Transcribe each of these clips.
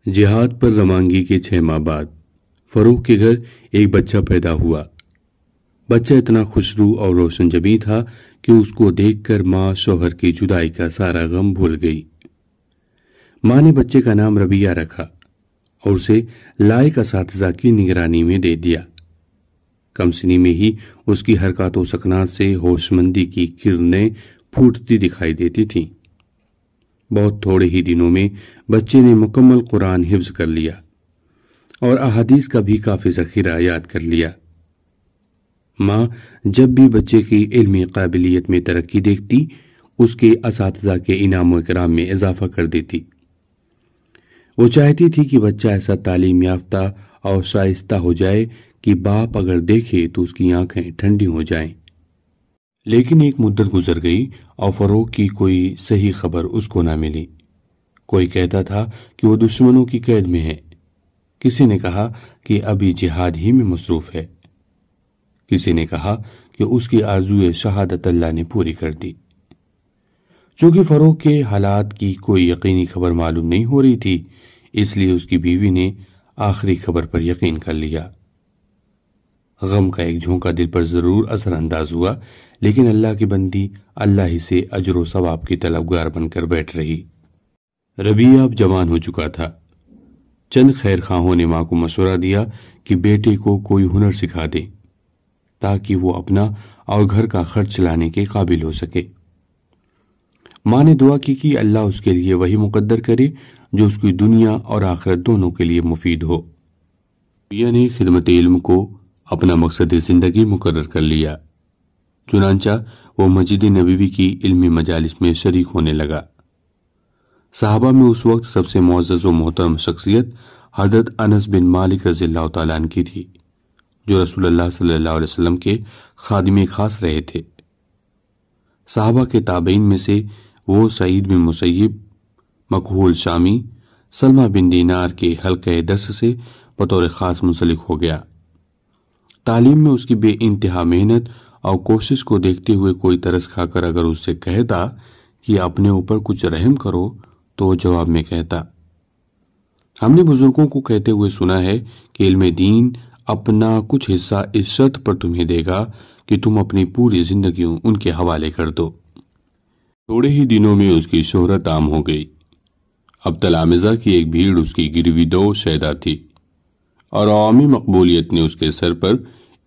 جہاد پر روانگی کے 6 ماہ بعد فروخ کے گھر ایک بچہ پیدا ہوا۔ بچہ اتنا خوشرو اور روشن جبیں تھا کہ اس کو دیکھ کر ماں شوہر کی جدائی کا سارا غم بھول گئی۔ ماں نے بچے کا نام ربیہ رکھا اور اسے لائق اساتذہ کی نگرانی میں دے دیا۔ کم سنی میں ہی اس کی حرکات و سکنات سے ہوش مندی کی کرنیں پھوٹتی دکھائی دیتی تھیں۔ بہت تھوڑے ہی دنوں میں بچے نے مکمل قرآن حفظ کر لیا اور احادیث کا بھی کافی ذخیرہ یاد کر لیا۔ ماں جب بھی بچے کی علمی قابلیت میں ترقی دیکھتی اس کے اساتذہ کے انعام و اکرام میں اضافہ کر دیتی۔ وہ چاہتی تھی کہ بچہ ایسا تعلیم یافتہ اور شائستہ ہو جائے کہ باپ اگر دیکھے تو اس کی آنکھیں ٹھنڈی ہو جائیں۔ لیکن ایک مدت گزر گئی اور فروغ کی کوئی صحیح خبر اس کو نہ ملی۔ کوئی کہتا تھا کہ وہ دشمنوں کی قید میں ہے، کسی نے کہا کہ ابھی جہاد ہی میں مصروف ہے، کسی نے کہا کہ اس کی آرزوئے شہادت اللہ نے پوری کر دی۔ چونکہ فروغ کے حالات کی کوئی یقینی خبر معلوم نہیں ہو رہی تھی، اس لیے اس کی بیوی نے آخری خبر پر یقین کر لیا۔ غم کا ایک جھونکا دل پر ضرور اثر انداز ہوا، لیکن اللہ کی بندی اللہ ہی سے اجر و ثواب کی طلبگار بن کر بیٹھ رہی۔ ربیہ اب جوان ہو چکا تھا۔ چند خیر خواہوں نے ماں کو مشورہ دیا کہ بیٹے کو کوئی ہنر سکھا دے تاکہ وہ اپنا اور گھر کا خرچ چلانے کے قابل ہو سکے۔ ماں نے دعا کی کہ اللہ اس کے لیے وہی مقدر کرے جو اس کی دنیا اور آخرت دونوں کے لیے مفید ہو۔ ربیہ نے خدمت علم کو اپنا مقصد زندگی مقرر کر لیا، چنانچہ وہ مسجد نبوی کی علمی مجالس میں شریک ہونے لگا۔ صحابہ میں اس وقت سب سے معزز و محترم شخصیت حضرت انس بن مالک رضی اللہ تعالیٰ عنہ کی تھی، جو رسول اللہ صلی اللہ علیہ وسلم کے خادم خاص رہے تھے۔ صحابہ کے تابعین میں سے وہ سعید بن مسیب، مکحول شامی، سلمہ بن دینار کے حلقہ درس سے بطور خاص منسلک ہو گیا۔ تعلیم میں اس کی بے انتہا محنت اور کوشش کو دیکھتے ہوئے کوئی ترس کھا کر اگر اس سے کہتا کہ اپنے اوپر کچھ رحم کرو تو وہ جواب میں کہتا، ہم نے بزرگوں کو کہتے ہوئے سنا ہے کہ علم دین اپنا کچھ حصہ اس شرط پر تمہیں دے گا کہ تم اپنی پوری زندگی ان کے حوالے کر دو۔ تھوڑے ہی دنوں میں اس کی شہرت عام ہو گئی۔ اب تلامذہ کی ایک بھیڑ اس کی گرویدو شیدا تھی اور عوامی مقبولیت نے اس کے سر پر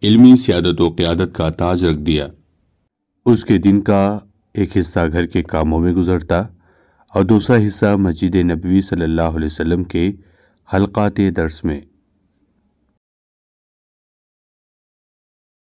علمی سیادت و قیادت کا تاج رکھ دیا۔ اس کے دن کا ایک حصہ گھر کے کاموں میں گزرتا اور دوسرا حصہ مسجد نبوی صلی اللہ علیہ وسلم کے حلقات درس میں۔